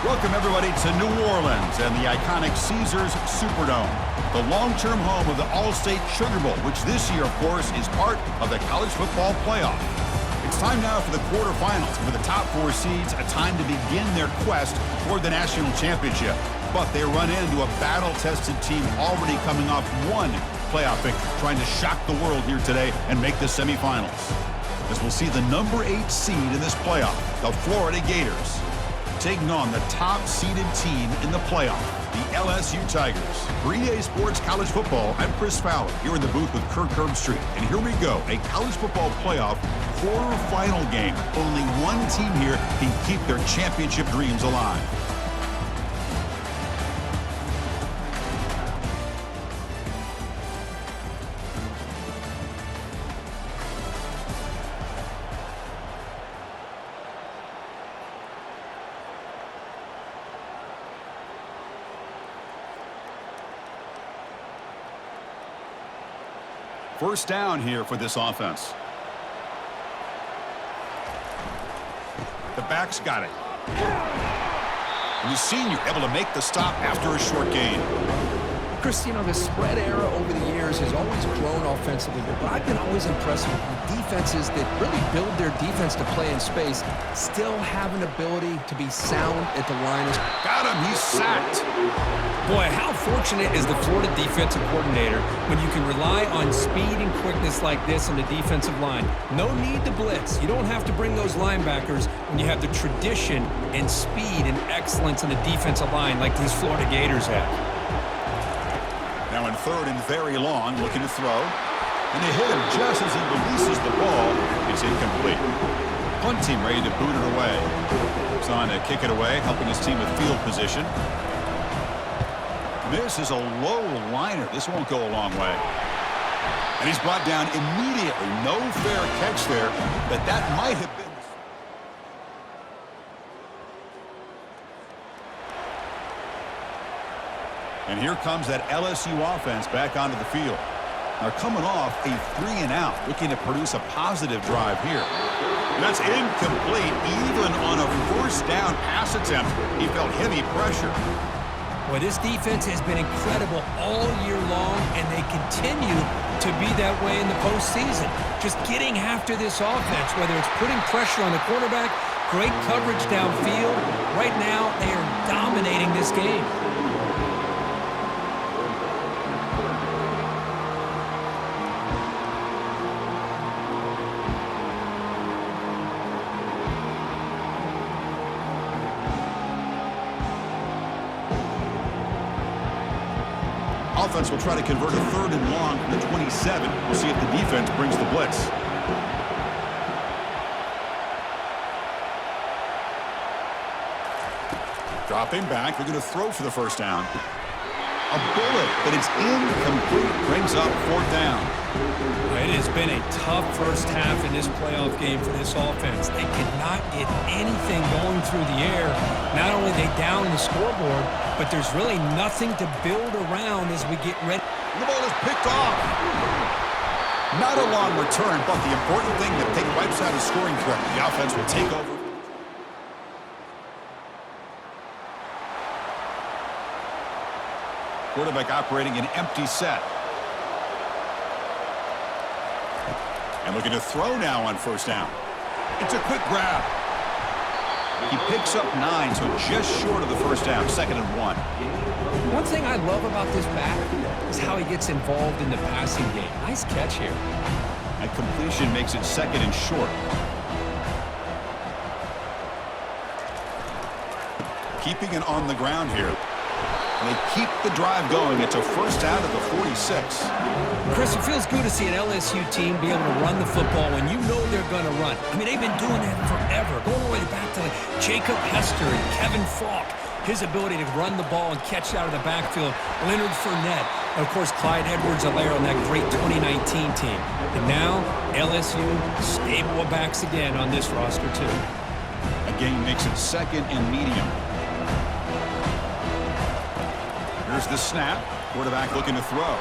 Welcome, everybody, to New Orleans and the iconic Caesars Superdome, the long-term home of the All-State Sugar Bowl, which this year, of course, is part of the college football playoff. It's time now for the quarterfinals, and for the top four seeds, a time to begin their quest toward the national championship. But they run into a battle-tested team already coming off one playoff victory, trying to shock the world here today and make the semifinals. As we'll see the number 8 seed in this playoff, the Florida Gators, taking on the top-seeded team in the playoff, the LSU Tigers. For EA Sports College Football, I'm Chris Fowler, here in the booth with Kirk Herbstreit. And here we go, a college football playoff quarterfinal game. Only one team here can keep their championship dreams alive. First down here for this offense. The back's got it. And the senior able to make the stop after a short gain. Chris, you know, the spread era over the years has always grown offensively, but I've been always impressed with the defenses that really build their defense to play in space, still have an ability to be sound at the line. Got him. He's sacked. Boy, how fortunate is the Florida defensive coordinator when you can rely on speed and quickness like this on the defensive line. No need to blitz. You don't have to bring those linebackers when you have the tradition and speed and excellence in the defensive line like these Florida Gators have. Now in third and very long, looking to throw. And they hit him just as he releases the ball. It's incomplete. Punt team ready to boot it away. He's on to kick it away, helping his team with field position. This is a low liner. This won't go a long way. And he's brought down immediately. No fair catch there, but that might have been. And here comes that LSU offense back onto the field. They're coming off a 3-and-out, looking to produce a positive drive here. That's incomplete. Even on a first down pass attempt, he felt heavy pressure. Well, this defense has been incredible all year long, and they continue to be that way in the postseason. Just getting after this offense, whether it's putting pressure on the quarterback, great coverage downfield. Right now, they are dominating this game. Offense will try to convert a third and long from the 27. We'll see if the defense brings the blitz. Dropping back. They're going to throw for the first down. A bullet, but it's incomplete. Brings up fourth down. It has been a tough first half in this playoff game for this offense. They could not get anything going through the air. Not only they down the scoreboard, but there's really nothing to build around as we get ready. The ball is picked off. Not a long return, but the important thing that they wipes out a scoring threat. The offense will take over. Quarterback operating an empty set. And looking to throw now on first down. It's a quick grab. He picks up 9, so just short of the first down, 2nd and 1. One thing I love about this back is how he gets involved in the passing game. Nice catch here. And completion makes it 2nd and short. Keeping it on the ground here. And they keep the drive going. It's a first out of the 46. Chris, it feels good to see an LSU team be able to run the football when you know they're going to run. I mean, they've been doing that forever. Going all the way back to Jacob Hester and Kevin Falk. His ability to run the ball and catch out of the backfield. Leonard Fournette. And of course, Clyde Edwards-Helaire on that great 2019 team. And now, LSU stable of backs again on this roster, too. Again, makes it 2nd and medium. Here's the snap. Quarterback looking to throw.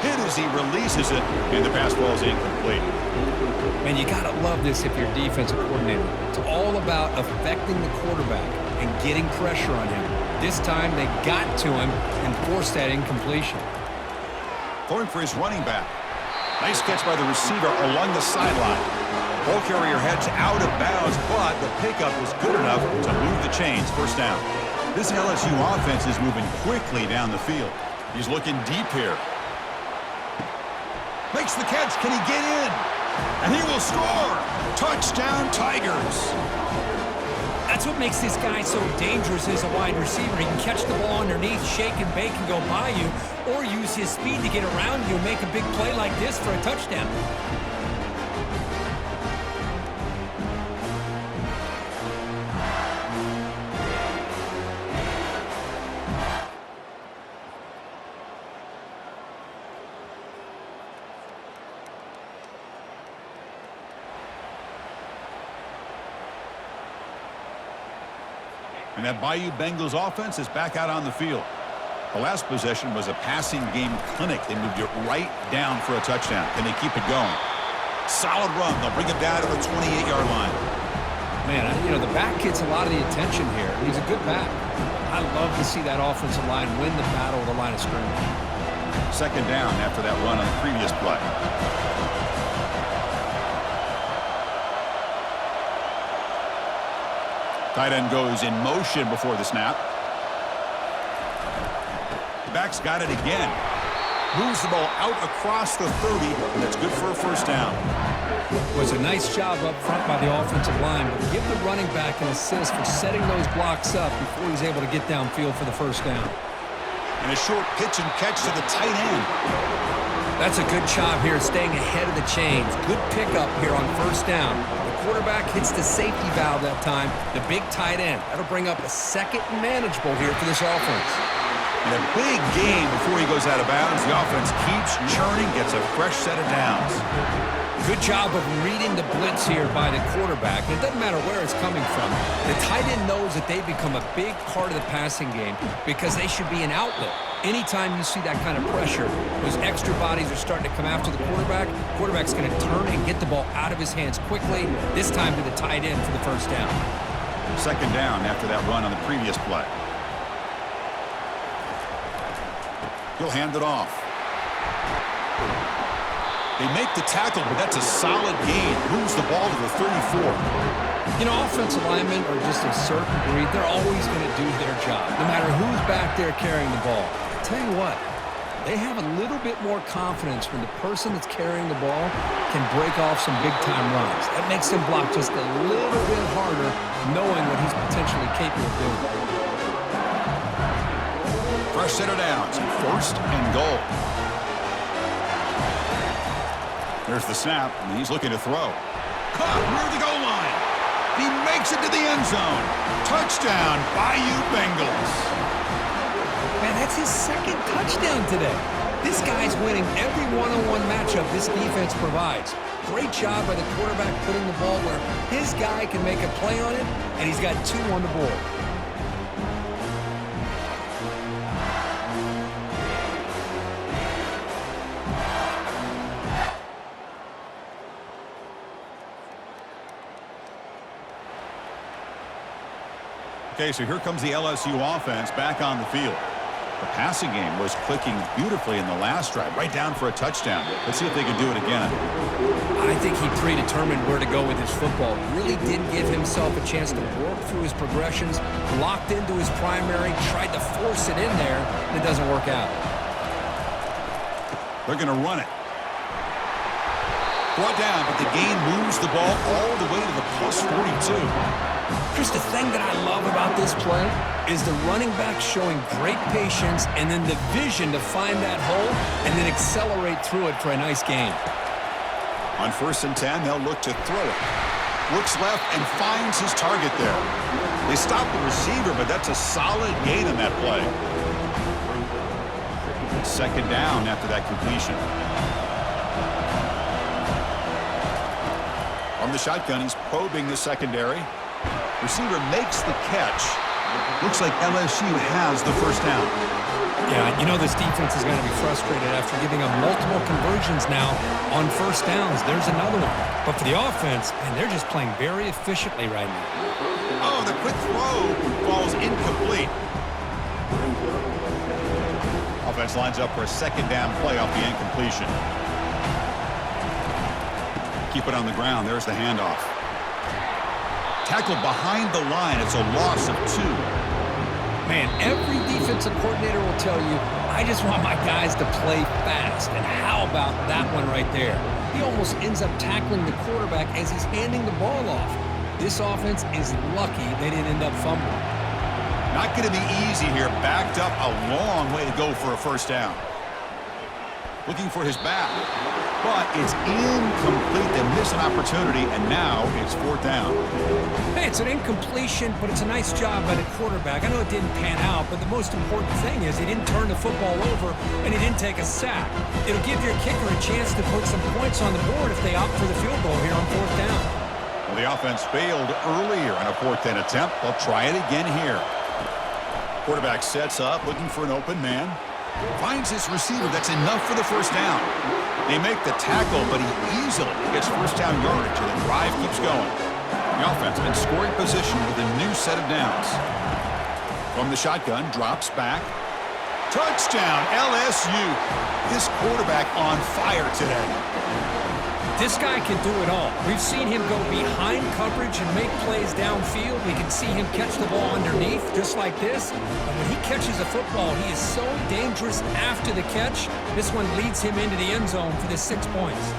Hit as he releases it, and the pass ball is incomplete. Man, you got to love this if you're a defensive coordinator. It's all about affecting the quarterback and getting pressure on him. This time they got to him and forced that incompletion. Throwing for his running back. Nice catch by the receiver along the sideline. Ball carrier heads out of bounds, but the pickup was good enough to move the chains. First down. This LSU offense is moving quickly down the field. He's looking deep here. Makes the catch. Can he get in? And he will score. Touchdown, Tigers. That's what makes this guy so dangerous as a wide receiver. He can catch the ball underneath, shake and bake and go by you, or use his speed to get around you and make a big play like this for a touchdown. And that Bayou Bengals offense is back out on the field. The last possession was a passing game clinic. They moved it right down for a touchdown. Can they keep it going? Solid run. They'll bring it down to the 28-yard line. Man, you know, the back gets a lot of the attention here. He's a good back. I love to see that offensive line win the battle of the line of scrimmage. Second down after that run on the previous play. Tight end goes in motion before the snap. The back's got it again. Moves the ball out across the 30, and that's good for a first down. It was a nice job up front by the offensive line, but give the running back an assist for setting those blocks up before he's able to get downfield for the first down. And a short pitch and catch to the tight end. That's a good job here, staying ahead of the chains. Good pickup here on first down. Quarterback hits the safety valve that time, the big tight end. That'll bring up a second and manageable here for this offense. And a big gain before he goes out of bounds. The offense keeps churning, gets a fresh set of downs. Good job of reading the blitz here by the quarterback. It doesn't matter where it's coming from. The tight end knows that they become a big part of the passing game because they should be an outlet. Anytime you see that kind of pressure, those extra bodies are starting to come after the quarterback. Quarterback's going to turn and get the ball out of his hands quickly, this time to the tight end for the first down. Second down after that run on the previous play. He'll hand it off. They make the tackle, but that's a solid gain. Moves the ball to the 34. You know, offensive linemen are just a certain breed. They're always going to do their job, no matter who's back there carrying the ball. I tell you what, they have a little bit more confidence when the person that's carrying the ball can break off some big-time runs. That makes them block just a little bit harder, knowing what he's potentially capable of doing. Fresh set of downs, first and goal. There's the snap, and he's looking to throw. Caught near the goal line. He makes it to the end zone. Touchdown, Bayou Bengals. Man, that's his second touchdown today. This guy's winning every one-on-one matchup this defense provides. Great job by the quarterback putting the ball where his guy can make a play on it, and he's got 2 on the board. Okay, so here comes the LSU offense back on the field. The passing game was clicking beautifully in the last drive, right down for a touchdown. Let's see if they can do it again. I think he predetermined where to go with his football. Really did give himself a chance to work through his progressions, locked into his primary, tried to force it in there, and it doesn't work out. They're going to run it. Brought down, but the gain moves the ball all the way to the plus 42. Chris, the thing that I love about this play is the running back showing great patience and then the vision to find that hole and then accelerate through it for a nice gain. On 1st and 10, they'll look to throw it. Looks left and finds his target there. They stop the receiver, but that's a solid gain on that play. Second down after that completion. From the shotgun, he's probing the secondary. Receiver makes the catch. Looks like LSU has the first down. Yeah, you know this defense is going to be frustrated after giving up multiple conversions now on first downs. There's another one. But for the offense, man, they're just playing very efficiently right now. Oh, the quick throw falls Offense lines up for a second down play off the incompletion. Keep it on the ground. There's the handoff. Tackled behind the line. It's a loss of 2. Man, every defensive coordinator will tell you, I just want my guys to play fast. And how about that one right there? He almost ends up tackling the quarterback as he's handing the ball off. This offense is lucky they didn't end up fumbling. Not going to be easy here. Backed up a long way to go for a first down. Looking for his back. But it's incomplete. They miss an opportunity, and now it's 4th down. Hey, it's an incompletion, but it's a nice job by the quarterback. I know it didn't pan out, but the most important thing is he didn't turn the football over, and he didn't take a sack. It'll give your kicker a chance to put some points on the board if they opt for the field goal here on 4th down. Well, the offense failed earlier in a 4th down attempt. They'll try it again here. Quarterback sets up, looking for an open man. Finds his receiver. That's enough for the first down. They make the tackle, but he easily gets first down yardage, and the drive keeps going. The offense in scoring position with a new set of downs. From the shotgun, drops back. Touchdown, LSU. This quarterback on fire today. This guy can do it all. We've seen him go behind coverage and make plays downfield. We can see him catch the ball underneath just like this. And when he catches a football, he is so dangerous after the catch. This one leads him into the end zone for the 6 points.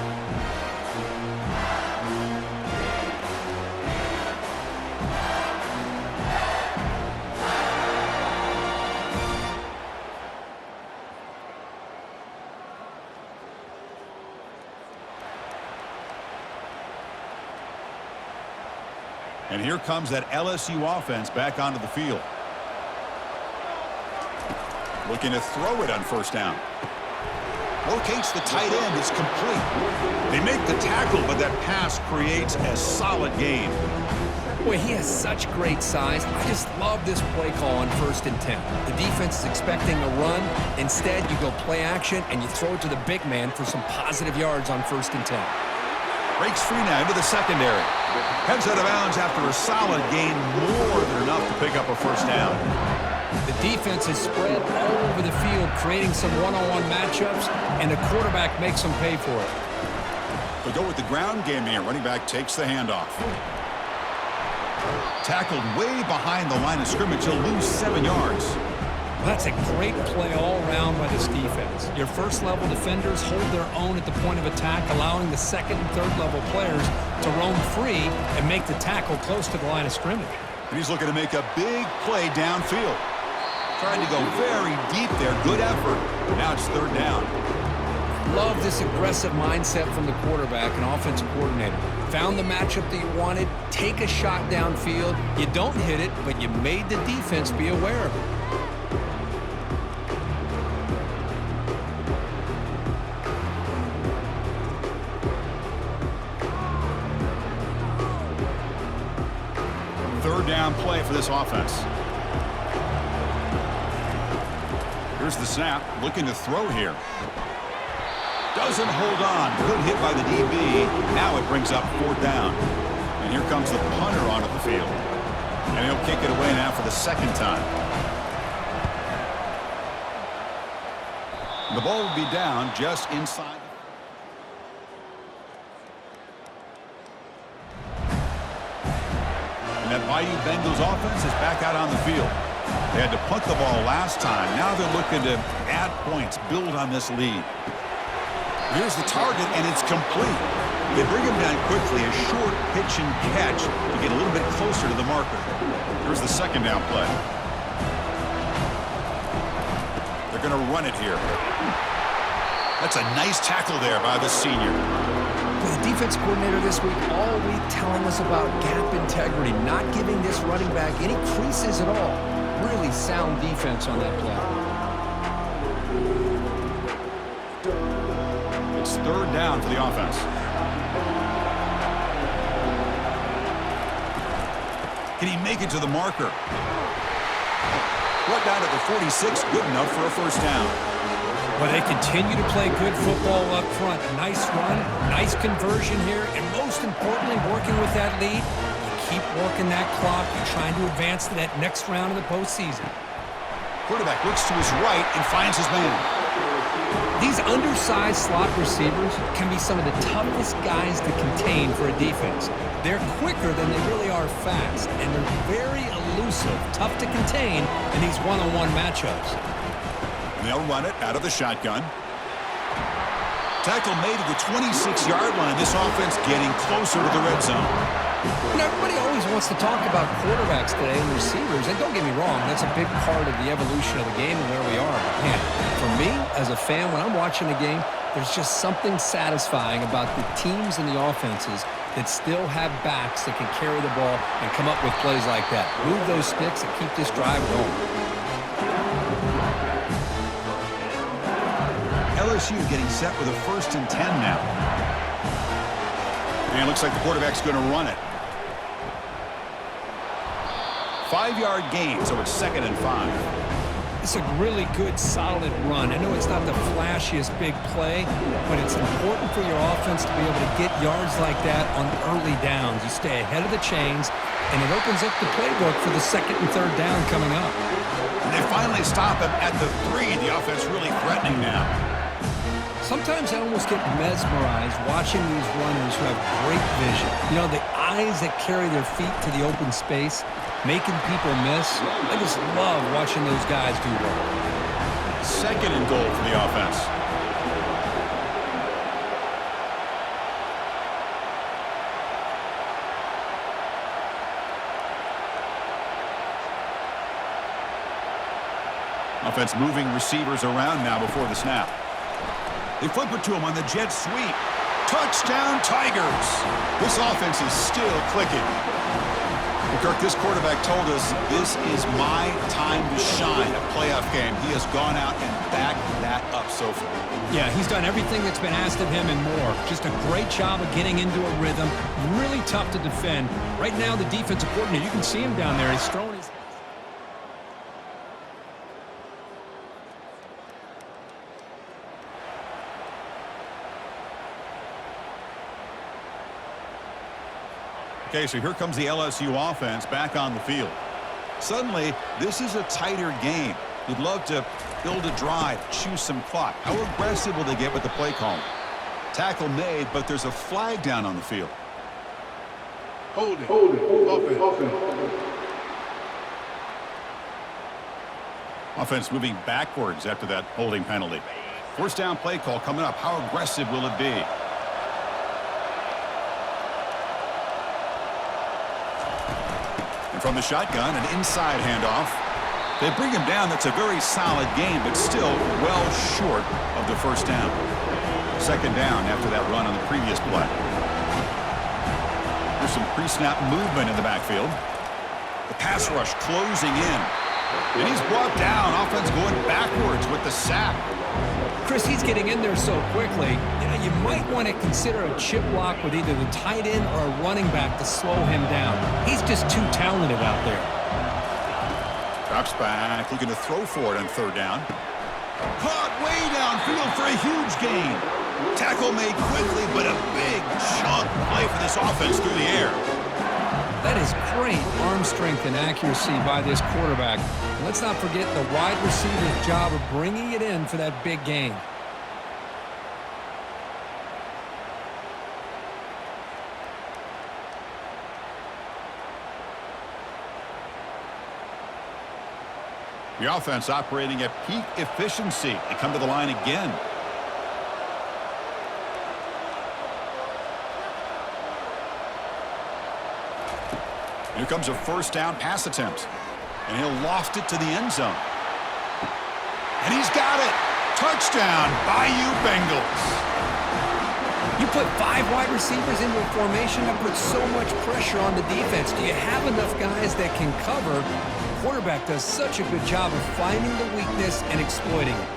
And here comes that LSU offense back onto the field. Looking to throw it on first down. Locates the tight end. It's complete. They make the tackle, but that pass creates a solid gain. Boy, he has such great size. I just love this play call on 1st and 10. The defense is expecting a run. Instead, you go play action, and you throw it to the big man for some positive yards on 1st and 10. Breaks free now into the secondary. Heads out of bounds after a solid gain, more than enough to pick up a first down. The defense is spread all over the field, creating some one-on-one matchups, and the quarterback makes them pay for it. They go with the ground game here. Running back takes the handoff. Tackled way behind the line of scrimmage. He'll lose 7 yards. That's a great play all around by this defense. Your first-level defenders hold their own at the point of attack, allowing the second and third-level players to roam free and make the tackle close to the line of scrimmage. And he's looking to make a big play downfield. Trying to go very deep there. Good effort. Now it's 3rd down. Love this aggressive mindset from the quarterback and offensive coordinator. Found the matchup that you wanted, take a shot downfield. You don't hit it, but you made the defense be aware of it. Third down play for this offense. Here's the snap. Looking to throw here. Doesn't hold on. Good hit by the DB. Now it brings up 4th down. And here comes the punter onto the field. And he'll kick it away now for the 2nd time. The ball will be down just inside. And that mighty Bengals offense is back out on the field. They had to punt the ball last time. Now they're looking to add points, build on this lead. Here's the target, and it's complete. They bring him down quickly, a short pitch and catch to get a little bit closer to the marker. Here's the 2nd down play. They're going to run it here. That's a nice tackle there by the senior. The defense coordinator this week all week telling us about gap integrity, not giving this running back any creases at all. Really sound defense on that play. It's 3rd down for the offense. Can he make it to the marker? Brought down at the 46, good enough for a first down. But they continue to play good football up front. A nice run, nice conversion here, and most importantly, working with that lead, you keep working that clock. You're trying to advance to that next round of the postseason. Quarterback looks to his right and finds his man. These undersized slot receivers can be some of the toughest guys to contain for a defense. They're quicker than they really are fast, and they're very elusive, tough to contain in these one-on-one matchups. And they'll run it out of the shotgun. Tackle made at the 26-yard line. This offense getting closer to the red zone. You know, everybody always wants to talk about quarterbacks today and receivers, and don't get me wrong, that's a big part of the evolution of the game and where we are. But man, for me, as a fan, when I'm watching a game, there's just something satisfying about the teams and the offenses that still have backs that can carry the ball and come up with plays like that. Move those sticks and keep this drive going. LSU getting set with a 1st and 10 now. And it looks like the quarterback's going to run it. 5-yard gain, so it's 2nd and 5. It's a really good, solid run. I know it's not the flashiest big play, but it's important for your offense to be able to get yards like that on early downs. You stay ahead of the chains, and it opens up the playbook for the 2nd and 3rd down coming up. And they finally stop him at the 3. The offense really threatening now. Sometimes I almost get mesmerized watching these runners who have great vision. You know, the eyes that carry their feet to the open space, making people miss. I just love watching those guys do well. 2nd and goal for the offense. Offense moving receivers around now before the snap. They flip it to him on the jet sweep. Touchdown, Tigers. This offense is still clicking. Well, Kirk, this quarterback told us this is my time to shine, a playoff game. He has gone out and backed that up so far. Yeah, he's done everything that's been asked of him and more. Just a great job of getting into a rhythm. Really tough to defend. Right now, the defensive coordinator, you can see him down there. He's throwing his... Okay, so here comes the LSU offense back on the field. Suddenly, this is a tighter game. You'd love to build a drive, choose some clock. How aggressive will they get with the play call? Tackle made, but there's a flag down on the field. Hold it. Offense moving backwards after that holding penalty. 1st down play call coming up. How aggressive will it be? From the shotgun, an inside handoff. They bring him down. That's a very solid game, but still well short of the 1st down. 2nd down after that run on the previous play. There's some pre-snap movement in the backfield. The pass rush closing in. And he's brought down. Offense going backwards with the sack. Chris, he's getting in there so quickly. You know, you might want to consider a chip block with either the tight end or a running back to slow him down. He's just too talented out there. Drops back, looking to throw for it on 3rd down. Caught way downfield for a huge gain. Tackle made quickly, but a big chunk play for this offense through the air. That is great arm strength and accuracy by this quarterback. And let's not forget the wide receiver's job of bringing it in for that big gain. The offense operating at peak efficiency. They come to the line again. Here comes a 1st down pass attempt. And he'll loft it to the end zone. And he's got it. Touchdown, Bayou Bengals. You put 5 wide receivers into a formation that puts so much pressure on the defense. Do you have enough guys that can cover? The quarterback does such a good job of finding the weakness and exploiting it.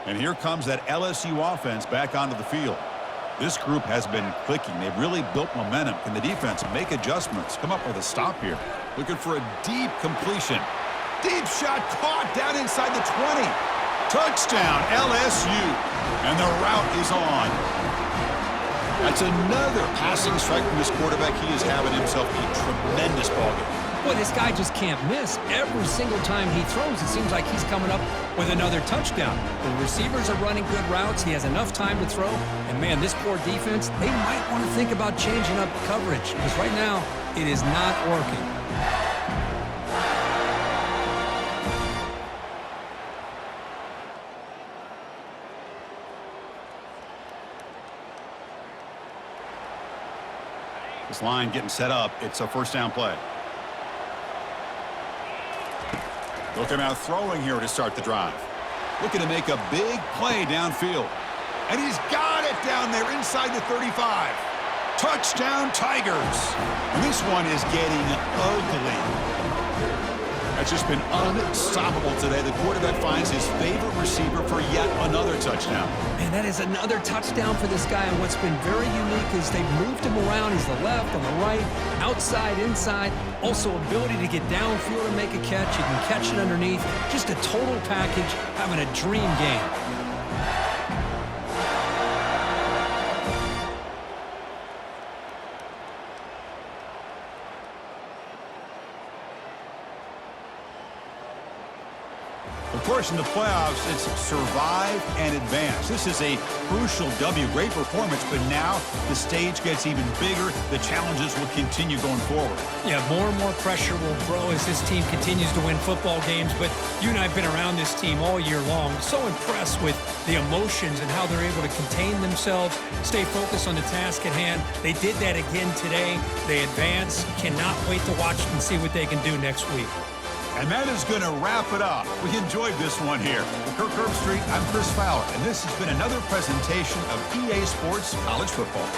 And here comes that LSU offense back onto the field. This group has been clicking. They've really built momentum. Can the defense make adjustments? Come up with a stop here. Looking for a deep completion. Deep shot caught down inside the 20. Touchdown, LSU. And the route is on. That's another passing strike from this quarterback. He is having himself a tremendous ballgame. Boy, this guy just can't miss. Every single time he throws, it seems like he's coming up with another touchdown. The receivers are running good routes. He has enough time to throw. And, man, this poor defense, they might want to think about changing up coverage because right now it is not working. This line getting set up. It's a first down play. Looking out throwing here to start the drive. Looking to make a big play downfield. And he's got it down there inside the 35. Touchdown, Tigers. And this one is getting ugly. That's just been unstoppable today. The quarterback finds his favorite receiver for yet another touchdown. Man, that is another touchdown for this guy. And what's been very unique is they've moved him around. He's the left, on the right, outside, inside. Also, ability to get downfield and make a catch. You can catch it underneath. Just a total package, having a dream game. Of course, in the playoffs, it's survive and advance. This is a crucial W. Great performance, but now the stage gets even bigger. The challenges will continue going forward. Yeah, more and more pressure will grow as this team continues to win football games, but you and I have been around this team all year long. So impressed with the emotions and how they're able to contain themselves, stay focused on the task at hand. They did that again today. They advance. Cannot wait to watch and see what they can do next week. And that is going to wrap it up. We enjoyed this one here. For Kirk Herbstreit, I'm Chris Fowler, and this has been another presentation of EA Sports College Football.